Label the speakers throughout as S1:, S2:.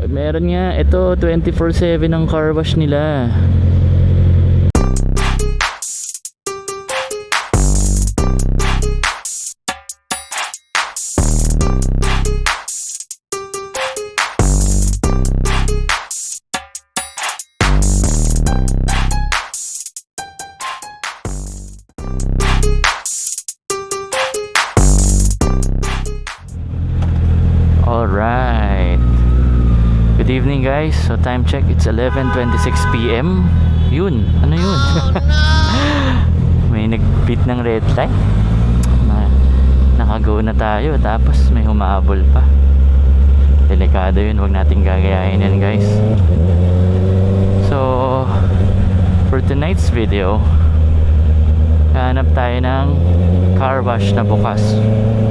S1: Meron nga, ito 24/7 ang car wash nila. Alright. Good evening guys. So time check, it's 11:26 PM. Yun, ano yun? Oh, no! May nag-beat ng red light. Nakago na tayo tapos may humabol pa. Delikado yun, wag nating gagayahin yan guys. So for tonight's video, hanap tayo ng car wash na bukas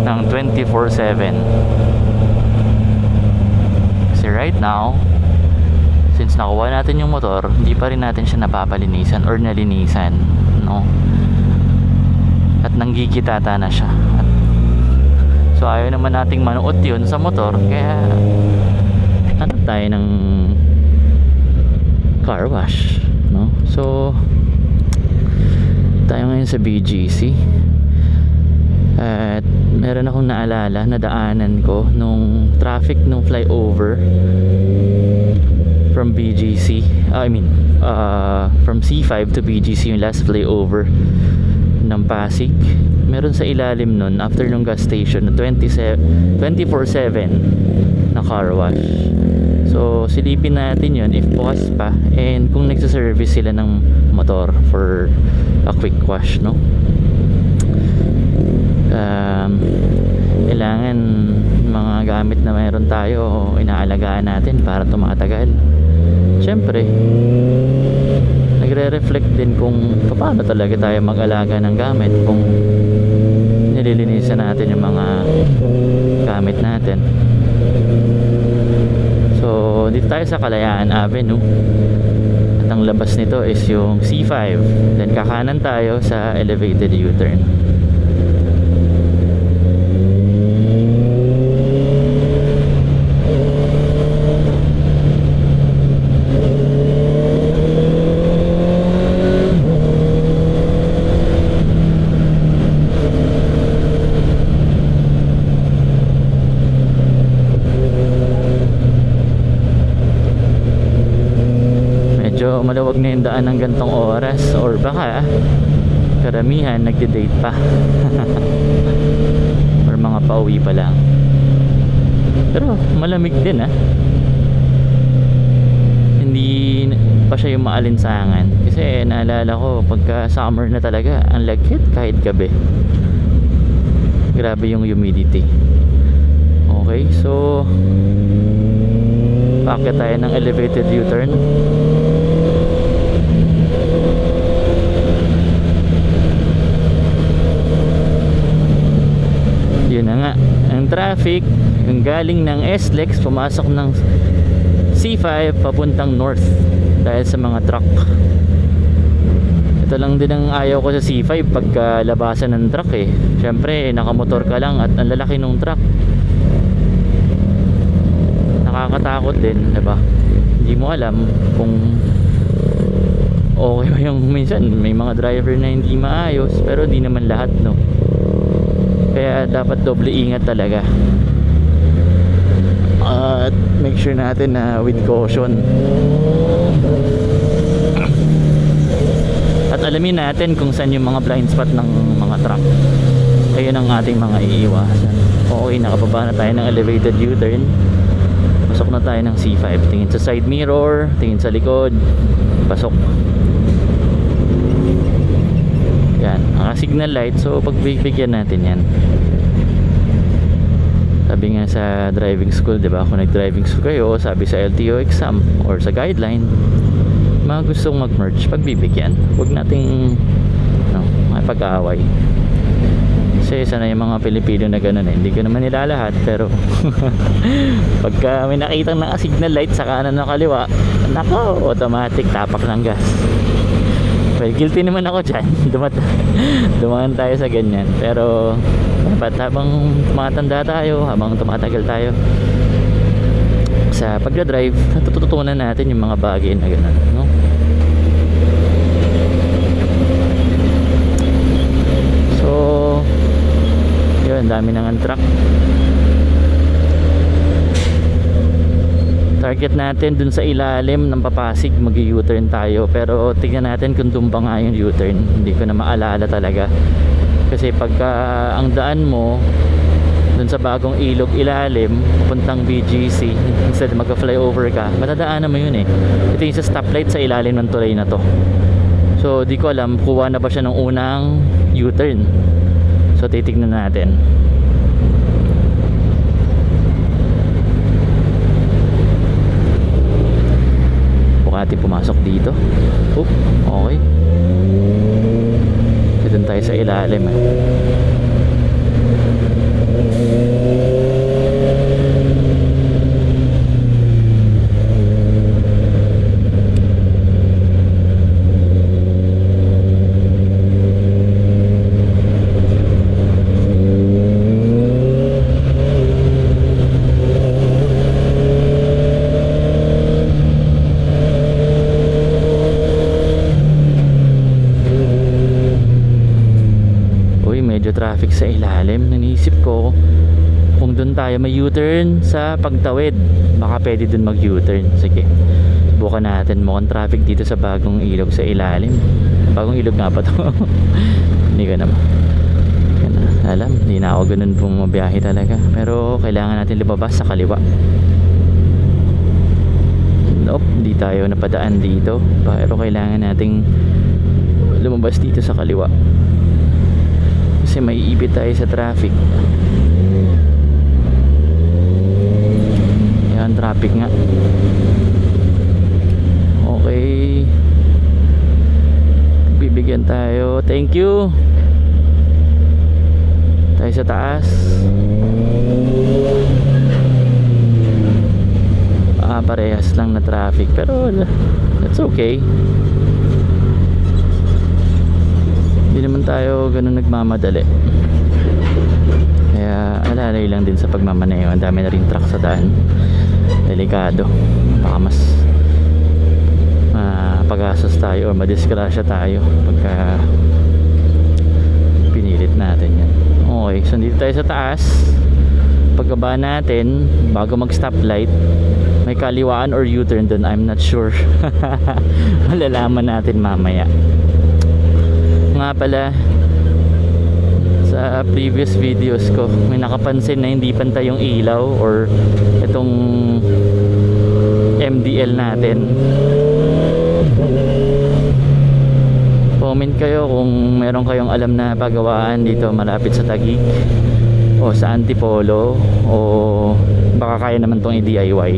S1: ng 24/7. Right now, since nakuha natin yung motor, hindi pa rin natin siya napapalinisan or nalinisan, no? At nanggigitata na siya. So ayaw naman nating manuot yun sa motor, kaya hanap tayo ng car wash, no? So tayo ngayon sa BGC. At meron akong naalala na daanan ko nung traffic nung flyover from BGC, from C5 to BGC, yung last flyover ng Pasig. Meron sa ilalim nun, after nung gas station, na 24/7 na car wash. So silipin natin yun if bukas pa, and kung nagsaservice sila ng motor for a quick wash, no? Kailangan mga gamit na mayroon tayo inaalagaan natin para tumatagal. Siyempre nagre-reflect din kung paano talaga tayo mag-alaga ng gamit, kung nililinisan natin yung mga gamit natin. So dito tayo sa Kalayaan Avenue, at ang labas nito is yung C5, then kakanan tayo sa elevated U-turn. Malawag na yung daan ng gantong oras, or baka karamihan nagde-date pa or mga pauwi pa lang. Pero malamig din hindi pa siya yung maalinsangan, kasi naalala ko pagka summer na talaga ang lagkit kahit gabi. Grabe yung humidity. Okay, so paakyat tayo ng elevated U-turn. Yun na nga, ang traffic yung galing ng SLEX pumasok ng C5 papuntang north dahil sa mga truck. Ito lang din ang ayaw ko sa C5 pagka labasan ng truck syempre nakamotor ka lang at ang lalaki ng truck, nakakatakot din, diba? Hindi mo alam kung okay ba yung, minsan may mga driver na hindi maayos, pero di naman lahat, no? Kaya dapat doble ingat talaga, at make sure natin na with caution, at alamin natin kung saan yung mga blind spot ng mga truck. Ayun ang ating mga iiwasan. Okay, nakababa na tayo ng elevated U-turn. Pasok na tayo ng C5. Tingin sa side mirror, tingin sa likod, pasok. Yan, naka-signal light, so pagbibigyan natin yan. Sabi nga sa driving school, diba? Kung nag-driving school kayo, sabi sa LTO exam or sa guideline, mga gustong mag-merge, pagbibigyan. Huwag nating makipag-aaway. Kasi sana yung mga Pilipino na gano'n hindi ko naman nila lahat, pero pagka may nakitang naka-signal light sa kanan na kaliwa, nako, automatic tapak ng gas. Well, guilty naman ako dyan. Dumaan tayo sa ganyan. Pero dapat habang tumatanda tayo, habang tumatagal tayo, sa pagdadrive, natututunan natin yung mga bagay na gano'n, no? So yun, dami nang truck. Target natin dun sa ilalim ng Papasig, mag-U-turn tayo, pero tignan natin kung dun ba nga yung U-turn. Hindi ko na maalala talaga, kasi pagka ang daan mo dun sa bagong ilog ilalim puntang BGC, instead magka-flyover ka, matadaanan mo yun eh. Ito yung sa stoplight sa ilalim ng tulay na to. So di ko alam kuha na ba siya ng unang U-turn. So titignan natin. Bukati pumasok dito. Oop, okay. Dito tayo sa ilalim eh. Traffic sa ilalim. Nanisip ko kung doon tayo may U-turn sa pagtawid, baka pwede doon mag U-turn. Sige, subukan natin. Mukhang traffic dito sa bagong ilog sa ilalim. Bagong ilog nga pa to. Hindi ko naman alam, hindi na ako ganun bumabiyahe talaga, pero kailangan natin lumabas sa kaliwa. Nope, hindi tayo napadaan dito, pero kailangan nating lumabas dito sa kaliwa kasi may ibit tayo sa traffic. Yan, traffic nga. Okay, bibigyan tayo. Thank you. Tayo sa taas. Parehas lang na traffic, pero that's okay. Hindi naman tayo ganun nagmamadali, kaya alalay lang din sa pagmamaneho. Ang dami na rin truck sa daan, delikado, baka mas pag-asos tayo o madisgrasya tayo pagka pinilit natin yan. Okay, so dito tayo sa taas. Pagkaba natin, bago mag stoplight, may kaliwaan or U-turn dun, I'm not sure. Malalaman natin mamaya. Nga pala, sa previous videos ko may nakapansin na hindi pantay yung ilaw or itong MDL natin. Comment kayo kung meron kayong alam na pagawaan dito malapit sa Taguig o sa Antipolo, o baka kaya naman tong i-DIY.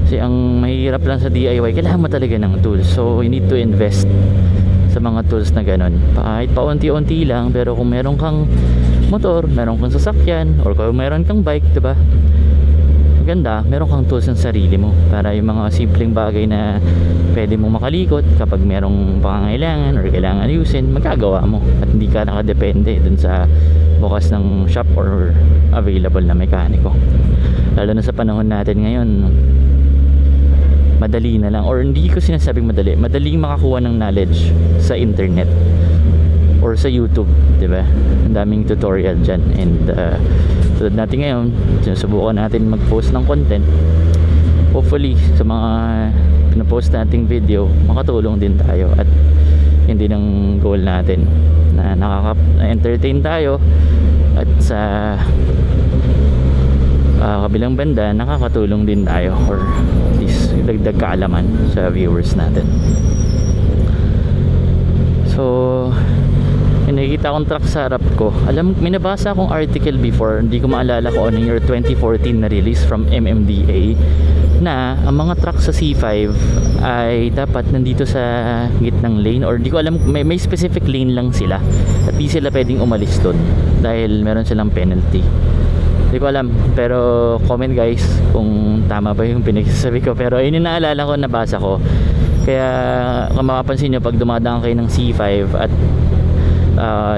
S1: Kasi ang mahirap lang sa DIY, kailangan mo talaga ng tools, so you need to invest sa mga tools na ganon. Kahit paunti-unti lang, pero kung meron kang motor, meron kang sasakyan, or kung meron kang bike, diba, maganda, meron kang tools ng sarili mo para yung mga simpleng bagay na pwede mong makalikot kapag merong pangangailangan or kailangan ayusin, magagawa mo at hindi ka nakadepende dun sa bukas ng shop or available na mekaniko. Lalo na sa panahon natin ngayon, madali na lang, or hindi ko sinasabing madali, madaling makakuha ng knowledge sa internet or sa YouTube, di ba? Ang daming tutorial dyan, and tulad natin ngayon, sinusubukan natin mag-post ng content. Hopefully sa mga pinapost nating video, makatulong din tayo, at hindi ng goal natin na nakaka-entertain tayo, at sa kabilang banda nakakatulong din tayo, or at least dagdag kaalaman sa viewers natin. So nakikita akong truck sa harap ko. Alam, may nabasa akong article before, hindi ko maalala kung ano yung year 2014 na release from MMDA, na ang mga truck sa C5 ay dapat nandito sa gitnang lane, or hindi ko alam, may specific lane lang sila at di sila pwedeng umalis doon dahil meron silang penalty. Hindi ko alam, pero comment guys kung tama ba yung pinagsasabi ko, pero yun yung naalala ko, nabasa ko. Kaya kung makapansin nyo, pag dumadaan kayo ng C5 at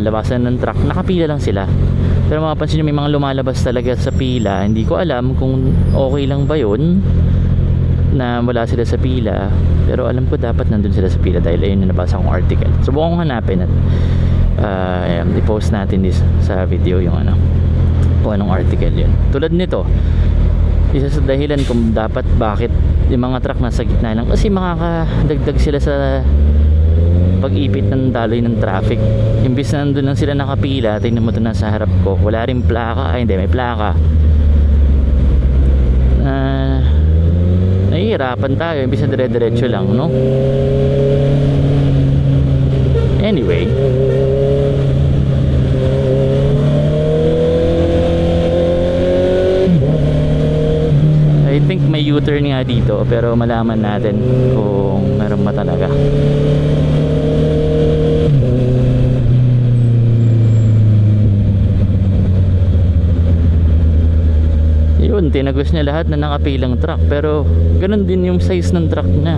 S1: labasan ng truck, nakapila lang sila. Pero mapapansin nyo may mga lumalabas talaga sa pila. Hindi ko alam kung okay lang ba yun na wala sila sa pila, pero alam ko dapat nandun sila sa pila dahil ayun yung nabasa kong article. Subukan kong hanapin at i-post natin this sa video yung ano, kung anong article yun. Tulad nito, isa sa dahilan kung dapat bakit yung mga truck nasa gitna lang, kasi makakadagdag sila sa pag-ipit ng daloy ng traffic. Imbis na nandun lang sila nakapila, tingnan mo ito nasa harap ko, wala rin plaka, ay hindi, may plaka. Nahihirapan tayo, imbis na dire-diretso lang, no? Anyway, I think may U-turn nga dito, pero malaman natin kung meron ba talaga. Yun, tinagos niya lahat na nakapilang truck, pero ganun din yung size ng truck niya.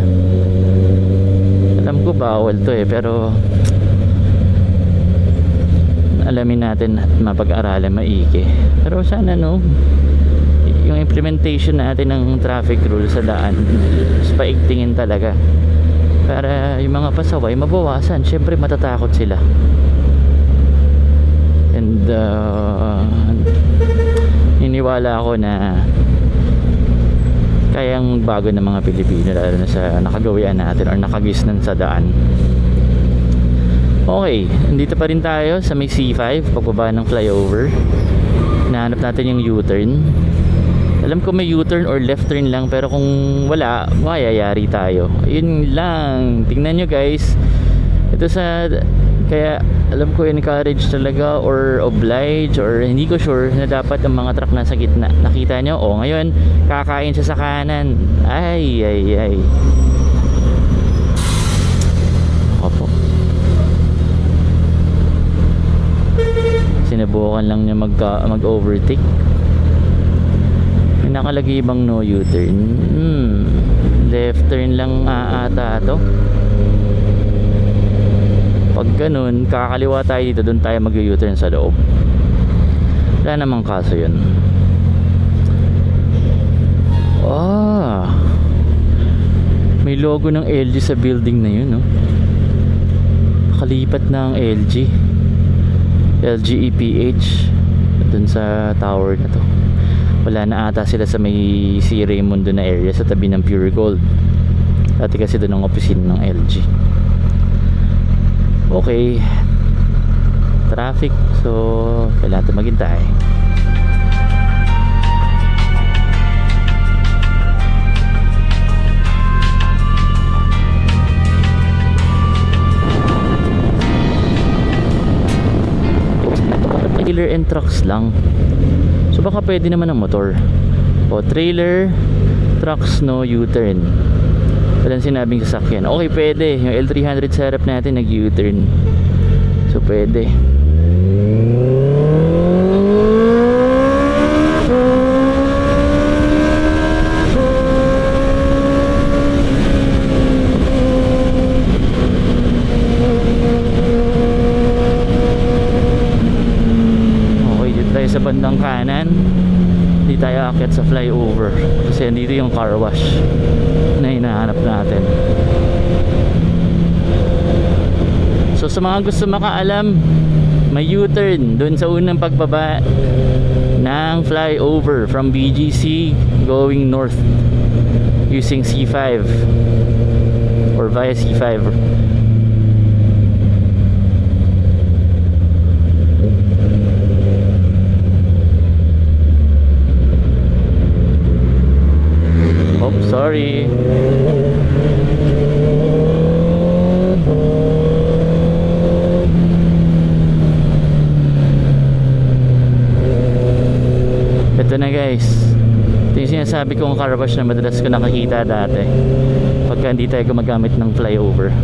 S1: Alam ko bawal to pero alamin natin at mapag-aralan maigi. Pero sana no, yung implementation natin ng traffic rule sa daan paigtingin talaga para yung mga pasaway mabawasan. Syempre matatakot sila, and iniwala ako na kayang bago ng mga Pilipino, lalo na sa nakagawian natin or nakagisnan sa daan. Okay, dito pa rin tayo sa may C5 pagbaba ng flyover. Nahanap natin yung U-turn. Alam ko may U-turn or left turn lang, pero kung wala, mayayari tayo. Ayun lang, tingnan nyo guys, ito sa, kaya alam ko encourage talaga or oblige or hindi ko sure na dapat ang mga truck nasa gitna. Nakita nyo? O ngayon kakain siya sa kanan. Ay opo, sinubukan lang niya mag-overtake. May nakalagay bang no U-turn? Left turn lang ata to. Pag ganun, kakaliwa tayo dito, doon tayo mag-U-turn sa loob. Wala namang kaso yun. May logo ng LG sa building na yun, no? Nakalipat na ang LG EPH doon sa tower na to. Wala na ata sila sa may C. Raymundo na area sa tabi ng Pure Gold. Dati kasi doon ang opisina ng LG. Okay, traffic, so kailangan natin maghintay. Trailer and trucks lang, so baka pwede naman ng motor. O trailer, trucks, no U-turn. Walang sinabing sasakyan. Okay, pwede. Yung L300 sa harap natin nag U-turn, so pwede. Okay, dito tayo sa bandang kanan. Hindi tayo aakyat sa flyover kasi dito yung car wash na hinahanap natin. So sa mga gusto makaalam, may U-turn dun sa unang pagbaba ng flyover from BGC going north using C5 or via C5. Sorry. Ito na guys. Ito yung sinasabi kong car wash na madalas ko nakakita dati pagka hindi tayo gumagamit ng flyover.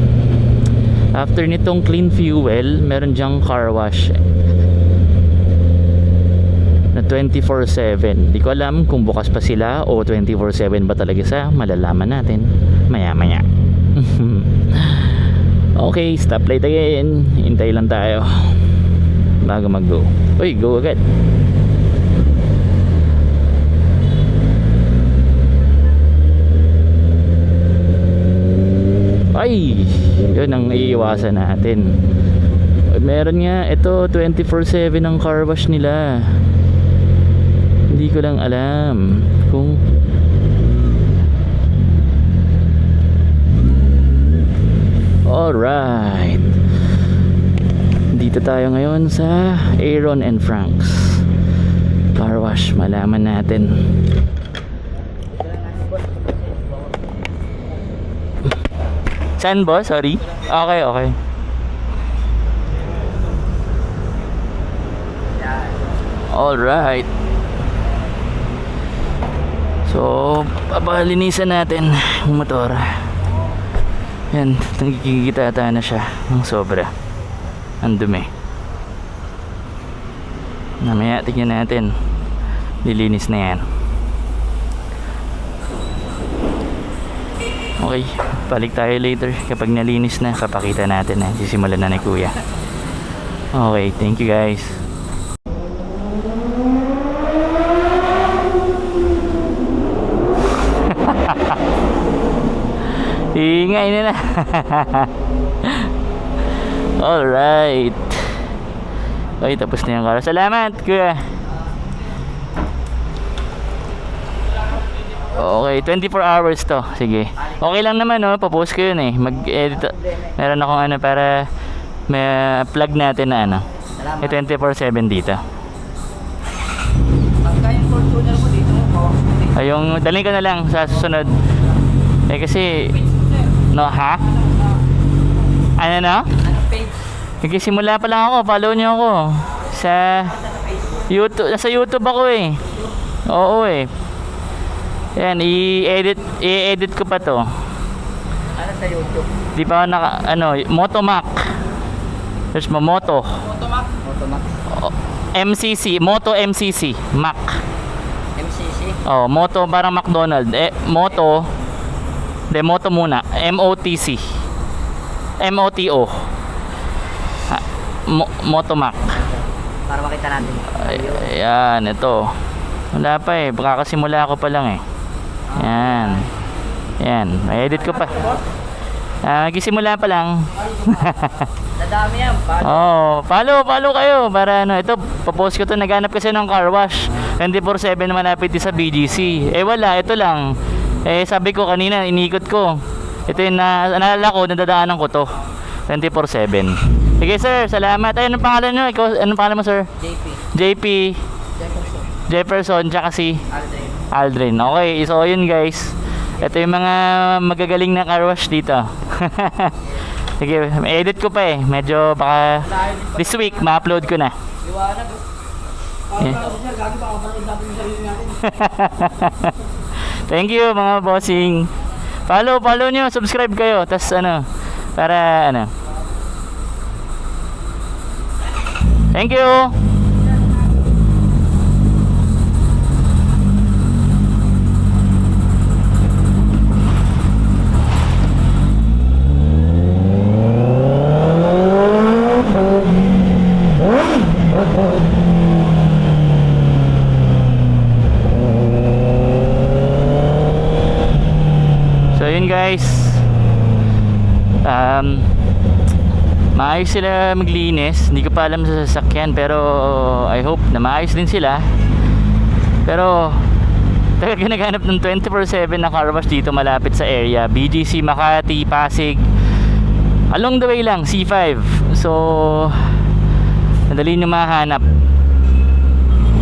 S1: After nitong clean fuel, meron dyang car wash na 24/7. Di ko alam kung bukas pa sila o 24/7 ba talaga sa, malalaman natin maya maya. Okay, stoplight again. Hintay lang tayo. bago mag-go. Uy, go agad. Ay, yun ang iiwasan natin. Meron nga, ito 24/7 ang car wash nila. Hindi ko lang alam kung alright. Dito tayo ngayon sa Aaron and Frank's car wash. Malaman natin. Saan boss? Sorry. Okay, okay. Alright. So, papalinisan natin yung motor. Yan, nagkikita na siya ng sobra. Ang dumi. Mamaya tignan natin. Lilinis na yan. Okay, balik tayo later. Kapag nalinis na, papakita natin na sisimulan na ni Kuya. Okay, thank you guys. Ingay na. Alright. Okay, tapos na yung car. Salamat, Kuya. Okay, 24 hours to. Sige. Okay lang naman, no? Papost ko yun eh. Mag-edit. Meron akong ano para may plug natin na ano. May 24/7 dito.
S2: Pagka yung Fortuner mo dito,
S1: Yung dalhin ko na lang sa susunod. Eh kasi no, ha? Ano no?
S2: anong page?
S1: Nagsisimula pa lang ako. Follow niyo ako sa YouTube. Nasa YouTube ako eh. Oo eh. Yan, i-edit ko pa to.
S2: Ano sa YouTube?
S1: Di pa naka, ano, Motomac. There's Moto.
S2: Motomac? Motomac.
S1: MCC, Moto MCC, Mac.
S2: MCC?
S1: Oh, Moto parang McDonald. Moto. Moto muna. MOTC. MOTO. Motomac.
S2: Para makita natin.
S1: Ayan, ito. Wala pa eh, kakasimula ako pa lang eh. Yan. Yan, may edit ko pa. Nagsimula pa lang.
S2: Nadami yan.
S1: Follow kayo para ano, ito papost ko to, naghanap kasi ng car wash 24/7 malapit din sa BGC. Eh wala, ito lang. Eh sabi ko kanina, inikot ko. Ito yung naalala ko, nadadaanan ko to 24/7. Sige sir, salamat. Ay, anong pangalan nyo? Ikaw, anong pangalan mo sir? JP Jefferson, tsaka si Aldrin. Okay, so yun guys. Ito yung mga magagaling na car wash dito. Sige, edit ko pa eh. Medyo baka this week ma-upload ko na. Yeah. Thank you mga bossing. Follow nyo, subscribe kayo. Tas ano, para ano. Thank you. So yun guys, maayos sila maglinis. Hindi ko pa alam sa sasakyan, pero I hope na maayos din sila. Pero talaga naghanap ng 24/7 na car wash dito malapit sa area BGC, Makati, Pasig, along the way lang, C5. So madali nyo mahanap.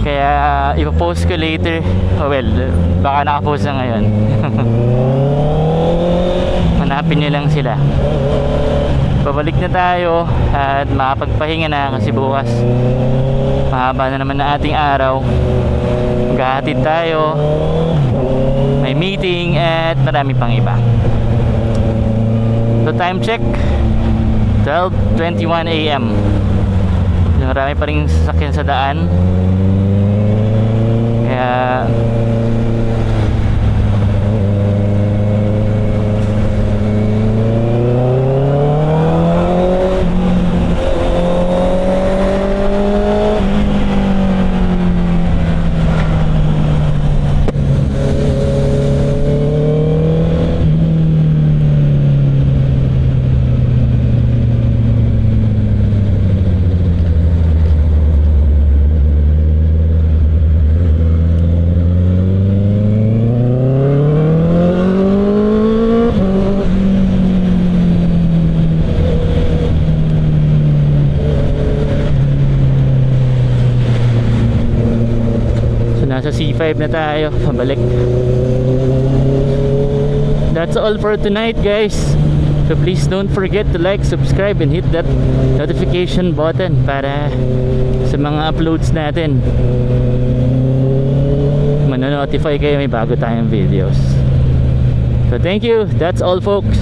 S1: Kaya ipopost ko later. Oh well, baka nakapost na ngayon. Hanapin nyo lang sila. Pabalik na tayo at makapagpahinga na kasi bukas mahaba na naman na ating araw. Maghahatid tayo, may meeting at marami pang iba. So time check 12:21 AM. Marami pa rin sasakyan sa daan. Kaya 55 na tayo pabalik. That's all for tonight, guys. So please don't forget to like, subscribe, and hit that notification button para sa mga uploads natin manonotify kayo may bago tayong videos. So thank you. That's all, folks.